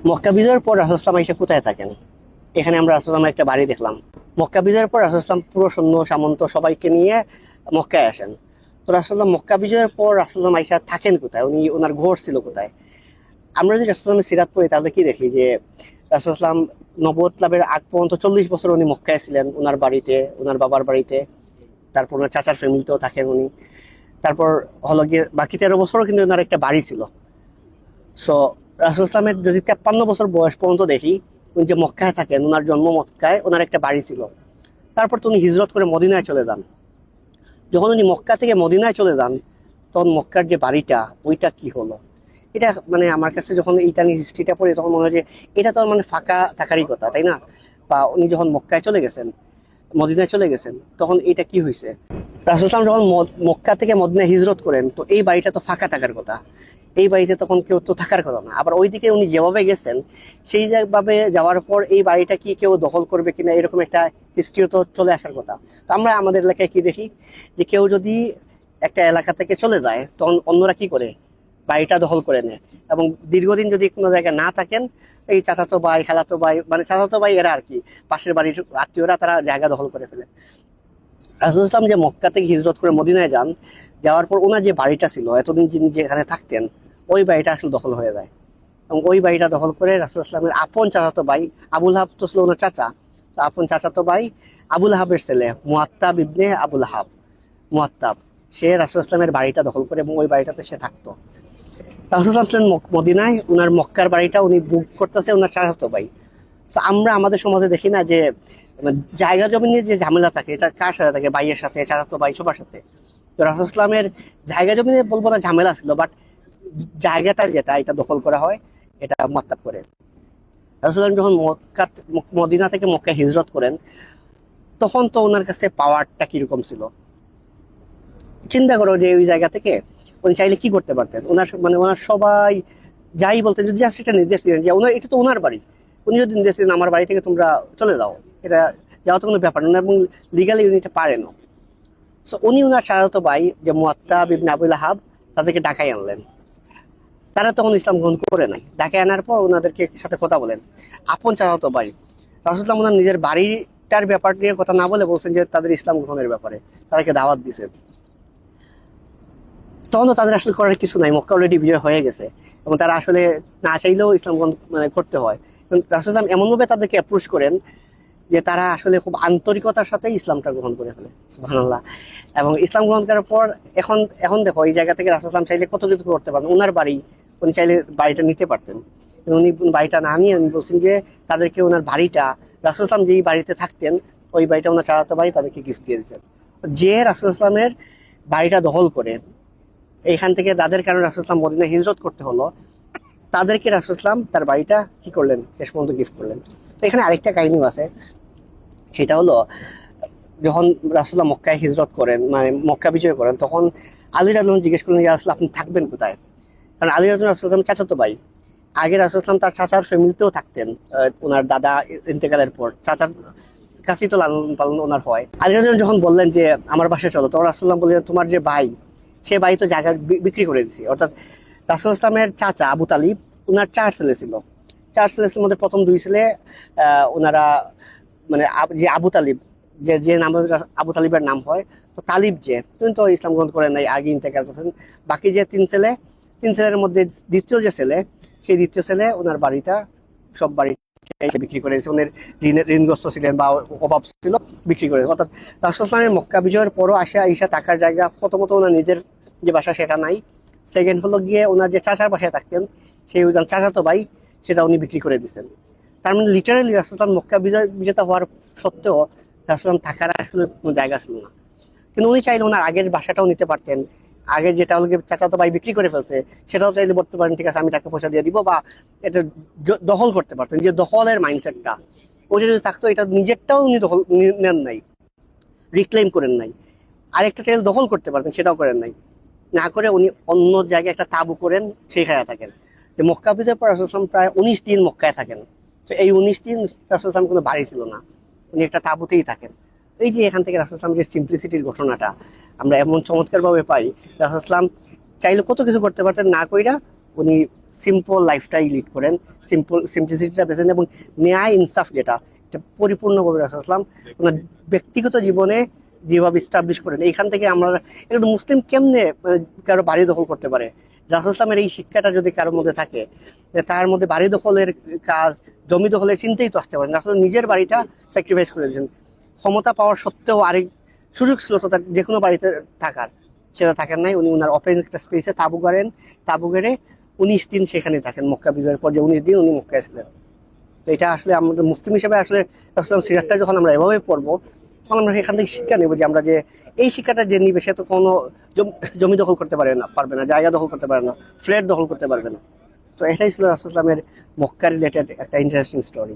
মক্কা বিজয়ের পর রাসূল সাল্লাল্লাহু আলাইহি ওয়াসাল্লাম কোথায় থাকেন? এখানে আমরা রাসূল সাল্লাল্লাহু একটা বাড়ি দেখলাম। মক্কা বিজয়ের পর রাসূল সাল্লাল্লাহু পুরো সৈন্য সামন্ত সবাইকে নিয়ে মক্কায় আসেন। তো রাসূল সাল্লাল্লাহু মক্কা বিজয়ের পর রাসূল সাল্লাল্লাহু আলাইহি ওয়াসাল্লাম থাকেন কোথায়? ওনার ঘর ছিল কোথায়? আমরা যদি রাসূল সাল্লাল্লাহু সিরাত পড়ি তাহলে কি দেখি যে রাসূল সাল্লাল্লাহু নবুয়ত লাভের আগ পর্যন্ত 40 বছর উনি মক্কায় ছিলেন, ওনার বাড়িতে, ওনার বাবার বাড়িতে। তারপর ওনার চাচার ফ্যামিলিতেও থাকেন উনি। তারপর হলো গিয়ে বাকি 13 বছরও কিন্তু ওনার একটা বাড়ি ছিল। সো রাসূল ইসলামের যদি 53 বছর বয়স পর্যন্ত দেখি, উনি যে মক্কায় থাকেন, ওনার জন্ম মক্কায়, ওনার একটা বাড়ি ছিল। তারপর তো উনি হিজরত করে মদিনায় চলে যান। যখন উনি মক্কা থেকে মদিনায় চলে যান, তখন মক্কার যে বাড়িটা, ওইটা কি হলো? এটা মানে আমার কাছে যখন এইটা নিয়ে হিস্ট্রিটা পড়ি তখন মনে হয় যে এটা তো মানে ফাঁকা থাকারই কথা, তাই না? বা উনি যখন মক্কায় চলে গেছেন, মদিনায় চলে গেছেন, তখন এটা কি হয়েছে? রাসূল সাল্লাল্লাহু যখন মক্কা থেকে মদিনায় হিজরত করেন, তো এই বাড়িটা তো ফাঁকা থাকার কথা। এই বাড়িতে তখন কেউ তো থাকার কথা না। আবার ওইদিকে উনি যেভাবে গেছেন, সেই ভাবে যাওয়ার পর এই বাড়িটা কি কেউ দখল করবে কিনা, এরকম একটা হিস্ট্রিও তো চলে আসার কথা। তো আমরা আমাদের এলাকায় কি দেখি, যে কেউ যদি একটা এলাকা থেকে চলে যায়, তখন অন্যরা কি করে, বাড়িটা দখল করে নেয়। এবং দীর্ঘদিন যদি কোনো জায়গায় না থাকেন, এই চাচাতো ভাই, খালাতো ভাই, মানে চাচাতো ভাই এরা আর কি, পাশের বাড়ির আত্মীয়রা তারা জায়গা দখল করে ফেলে। রাসূল ইসলাম যে মক্কা থেকে হিজরত করে মদিনায় যান, যাওয়ার পর ওনার যে বাড়িটা ছিল, এতদিন যিনি যেখানে থাকতেন, ওই বাড়িটা আসলে দখল হয়ে যায়। এবং ওই বাড়িটা দখল করে রাসূল ইসলামের আপন চাচাতো ভাই, আবুল আহাব তো ছিল ওনার চাচা, তো আপন চাচাতো ভাই আবুল আহাবের ছেলে মুআত্তাব ইবনে আবুল আহাব, মুআত্তাব, সে রাসূল ইসলামের বাড়িটা দখল করে এবং ওই বাড়িটাতে সে থাকতো। রাসূল ইসলাম ছিলেন মদিনায়, ওনার মক্কার বাড়িটা উনি বুক করতেছে ওনার চাচাতো ভাই। তো আমরা আমাদের সমাজে দেখি না যে মানে জায়গা জমি নিয়ে যে ঝামেলা থাকে, এটা কার সাথে থাকে? ভাইয়ের সাথে, চাচাতো ভাই, সবার সাথে। তো রাসূল ইসলামের জায়গা জমি নিয়ে বলবো না ঝামেলা ছিল, বাট জায়গাটা যেটা এটা দখল করা হয়, এটা মাত্তাব করে। রাসূল ইসলাম যখন মদিনা থেকে মক্কায় হিজরত করেন, তখন তো ওনার কাছে পাওয়ারটা কিরকম ছিল চিন্তা করো। যে ওই জায়গা থেকে উনি চাইলে কি করতে পারতেন? ওনার সবাই যাই বলতেন, যদি জাস্ট একটা নির্দেশ দিলেন যে ওনার এটা তো ওনার বাড়ি, উনি যদি নির্দেশ দিলেন আমার বাড়ি থেকে তোমরা চলে যাও, এটা যাওয়া তো কোনো ব্যাপার না, এবং লিগালি উনি এটা পারেন। সো উনি ওনার চাচাতো ভাই যে মুআত্তাব ইবনে আবুল আহাব, তাদেরকে ডাকাই আনলেন। তারা তখন ইসলাম গ্রহণ করে নাই। ডাকায় আনার পর ওনাদেরকে সাথে কথা বলেন, আপন চাচাতো ভাই। রাসূলুল্লাহ ওনার নিজের বাড়িটার ব্যাপার নিয়ে কথা না বলে বলছেন যে তাদের ইসলাম গ্রহণের ব্যাপারে তাদেরকে দাওয়াত দিছেন। তখন তো তাদের আসলে করার কিছু নাই, মক্কা অলরেডি বিজয় হয়ে গেছে, এবং তারা আসলে না চাইলেও ইসলাম গ্রহণ মানে করতে হয়। রাসূল এমনভাবে তাদেরকে অ্যাপ্রোচ করেন যে তারা আসলে খুব আন্তরিকতার সাথে ইসলামটা গ্রহণ করে ফেলে, সুবহানাল্লাহ। এবং ইসলাম গ্রহণ করার পর এখন এখন দেখো এই জায়গা থেকে রাসূল চাইলে কত কিছু করতে পারেন। ওনার বাড়ি, উনি চাইলে বাড়িটা নিতে পারতেন, উনি বাড়িটা না নিয়ে উনি বলছেন যে তাদেরকে ওনার বাড়িটা, রাসূল যেই বাড়িতে থাকতেন, ওই বাড়িটা ওনার চাচাতো ভাই তাদেরকে গিফট দিয়ে দিয়েছেন। যে রাসূল বাড়িটা দখল করে এইখান থেকে তাদের কারণে রাসূল মদিনা হিজরত করতে হলো, তাদেরকে রাসূল তার বাড়িটা কি করলেন, শেষ পর্যন্ত গিফট করলেন। তো এখানে আরেকটা কাহিনীও আছে, সেটা হলো যখন রাসূলুল্লাহ মক্কায় হিজরত করেন, মানে মক্কা বিজয় করেন, তখন আলী রাদিয়াল্লাহু জিজ্ঞেস করলেন, ইয়া রাসূলুল্লাহ আপনি থাকবেন কোথায়? কারণ আলী রাসূল চাচাতো ভাই, আগে রাসূল তার চাচার ফ্যামিলিতেও থাকতেন। ওনার দাদা ইন্তেকালের পর চাচার কাছেই তো লালন পালন ওনার হয়। আলী রাদিয়াল্লাহু যখন বললেন যে আমার বাসায় চলো, তখন রাসূলুল্লাহ বললেন তোমার যে ভাই, সে ভাই তো জায়গা বিক্রি করে দিছি। অর্থাৎ রাসূল ইসলামের চাচা আবু তালিব, ওনার 4 ছেলে ছিল। 4 ছেলের মধ্যে প্রথম 2 ছেলে ওনারা মানে যে আবু তালিব, যে যে নাম আবু তালিবের নাম হয়, তো তালিব যে তিনি তো ইসলাম গ্রহণ করেন নাই, আগে ইন্তেকাল করেন। বাকি যে 3 ছেলে, 3 ছেলের মধ্যে দ্বিতীয় যে ছেলে, সেই দ্বিতীয় ছেলে ওনার বাড়িটা, সব বাড়ি বিক্রি করে দিয়েছে। উনি ঋণগ্রস্ত ছিলেন বা অভাব ছিল, বিক্রি করে। অর্থাৎ রাসূল ইসলামের মক্কা বিজয়ের পরও ঈশা থাকার জায়গা, প্রথমত ওনার নিজের যে বাসা সেটা নাই। সেকেন্ড হলো গিয়ে ওনার যে চাচার বাসায় থাকতেন, সেই চাচাতো ভাই, সেটা উনি বিক্রি করে দিয়েছেন। তার মানে লিটারালি রাসূল মক্কা বিজেতা হওয়ার সত্ত্বেও রাসূল থাকার আসলে কোনো জায়গা ছিল না। কিন্তু উনি চাইলে ওনার আগের বাসাটাও নিতে পারতেন। আগের যেটা হলো চাচাতো ভাই বিক্রি করে ফেলছে, সেটাও চাইলে বলতে পারেন ঠিক আছে আমি টাকা পয়সা দিয়ে দিব, বা এটা দখল করতে পারতেন। যে দখলের মাইন্ডসেটটা ওই যদি থাকতো, এটা নিজেরটাও উনি দখল নেন নাই, রিক্লেম করেন নাই। আরেকটা চাইলে দখল করতে পারতেন, সেটাও করেন নাই। না করে উনি অন্য জায়গায় একটা তাঁবু করেন, সেইখানে থাকেন। যে মক্কা বিজয়ের পর রাসূল প্রায় 19 দিন মক্কায় থাকেন। তো এই 19 দিন রাসূল কোনো বাড়ি ছিল না, উনি একটা তাঁবুতেই থাকেন। এই যে এখান থেকে রাসূল যে সিম্পলিসিটির ঘটনাটা আমরা এমন চমৎকার ভাবে পাই। রাসূল চাইলে কত কিছু করতে পারতেন, না কইরা উনি সিম্পল লাইফটাই লিড করেন, সিম্পলিসিটিটা বেছে নেন এবং ন্যায় ইনসাফ যেটা এটা পরিপূর্ণভাবে রাসূলুল্লাহ ওনার ব্যক্তিগত জীবনে যেভাবে স্টাবলিশ করেন। এইখান থেকে আমরা একটা মুসলিম কেমনে কারো বাড়ি দখল করতে পারে, রাসূলুল্লাহের এই শিক্ষাটা যদি কারোর মধ্যে থাকে, তার মধ্যে বাড়ি দখলের কাজ, জমি দখলের চিন্তাই তো আসতে পারে না। আসলে নিজের বাড়িটা স্যাক্রিফাইস করে দিয়েছেন, ক্ষমতা পাওয়ার সত্ত্বেও আরেক সুযোগ ছিল তো তার যে কোনো বাড়িতে থাকার, সেটা থাকেন নাই। উনি ওনার ওপেন একটা স্পেসে তাঁবু গাড়েন, তাঁবু গেড়ে 19 দিন সেখানে থাকেন। মক্কা বিজয়ের পর যে 19 দিন উনি মক্কায় ছিলেন। তো এটা আসলে আমাদের মুসলিম হিসেবে আসলে রাসূলুল্লাহ সিরাতটা যখন আমরা এভাবে পড়বো, তখন আমরা এখান থেকে শিক্ষা নেব যে আমরা যে এই শিক্ষাটা যে নিবে সে তো কোনো জমি দখল করতে পারবে না, জায়গা দখল করতে পারবে না, ফ্ল্যাট দখল করতে পারবে না। তো এটাই ছিল রাসূলুল্লাহের মক্কা রিলেটেড একটা ইন্টারেস্টিং স্টোরি।